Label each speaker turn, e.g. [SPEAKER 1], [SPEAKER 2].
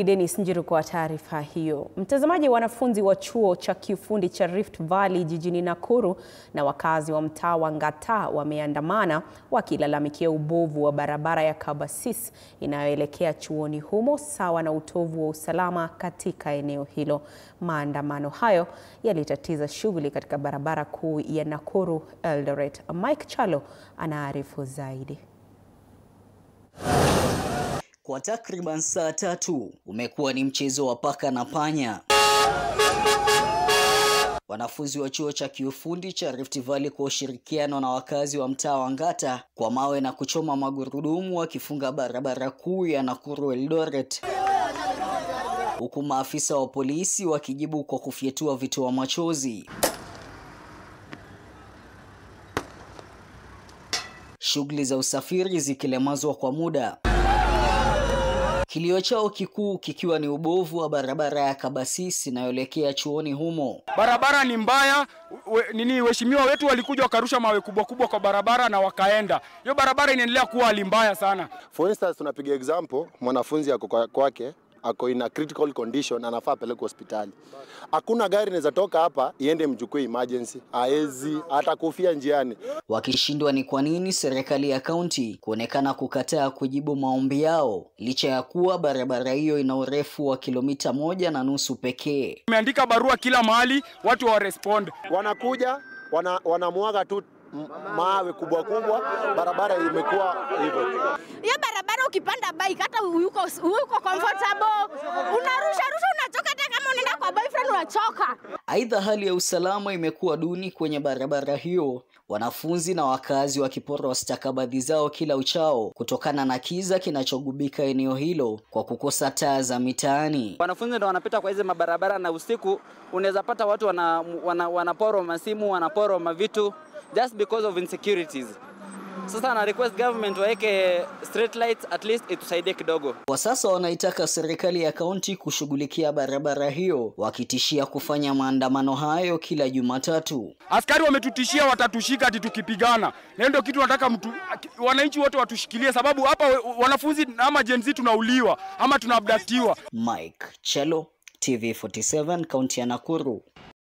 [SPEAKER 1] Dennis Njiru kwa taarifa hiyo. Mtazamaji, wanafunzi wa chuo cha kiufundi cha Rift Valley jijini Nakuru na wakazi wa mtaa wa Ngata wameandamana wakilalamikia ubovu wa barabara ya Kabasis inayoelekea chuoni humo sawa na utovu wa usalama katika eneo hilo. Maandamano hayo yalitatiza shughuli katika barabara kuu ya Nakuru Eldoret. Mike Chalo anaarifu zaidi.
[SPEAKER 2] Kwa takriban saa 3 umekuwa ni mchezo wa paka na panya. Wanafunzi wa chuo cha kiufundi cha Rift Valley kwa ushirikiano na wakazi wa mtaa wa Ngata kwa mawe na kuchoma magurudumu wakifunga barabara kuu ya Nakuru Eldoret, huku maafisa wa polisi wakijibu kwa kufyatua vitoa machozi. Shughuli za usafiri zikilemazwa kwa muda. Kilio chao kikuu kikiwa ni ubovu wa barabara ya Kabasis inayoelekea chuoni humo.
[SPEAKER 3] Barabara ni mbaya, waheshimiwa wetu walikuja wakarusha mawe kubwa kubwa kwa barabara na wakaenda. Hiyo barabara inaendelea kuwa hali mbaya sana.
[SPEAKER 4] For instance, tunapiga example, mwanafunzi yako kwake ako in a critical condition, anafaa peleke hospitali. Hakuna gari inaweza toka hapa iende mchukue emergency, haezi hata kufia njiani.
[SPEAKER 2] Wakishindwa ni kwa nini serikali ya kaunti kuonekana kukataa kujibu maombi yao licha ya kuwa barabara hiyo ina urefu wa kilomita 1.5 pekee.
[SPEAKER 3] Tumeandika barua kila mahali, watu wa respond.
[SPEAKER 4] Wanakuja wanamwaga tu mawe kubwa kubwa, barabara imekuwa hivyo.
[SPEAKER 5] Hiyo barabara ukipanda bike hata uko comfortable, unarusha unachoka, hata kama unaenda kwa boyfriend unachoka.
[SPEAKER 2] Aidha, hali ya usalama imekuwa duni kwenye barabara hiyo, wanafunzi na wakazi wakiporwa stakabadhi zao kila uchao kutokana na kiza kinachogubika eneo hilo kwa kukosa taa za mitaani.
[SPEAKER 6] Wanafunzi ndio wanapita kwa hizo mabarabara na usiku unaweza pata watu wanaporwa masimu, wanaporwa mavitu just because of insecurities. Sasa na request government waeke street lights at least itusaidie kidogo.
[SPEAKER 2] Kwa sasa wanaitaka serikali ya kaunti kushughulikia barabara hiyo, wakitishia kufanya maandamano hayo kila Jumatatu.
[SPEAKER 3] Askari wametutishia watatushika ati tukipigana. Na ndio kitu nataka wananchi wote watushikilie, sababu hapa wanafunzi ama Gen Z tunauliwa ama tunaabductiwa.
[SPEAKER 2] Mike Chalo, TV47, kaunti ya Nakuru.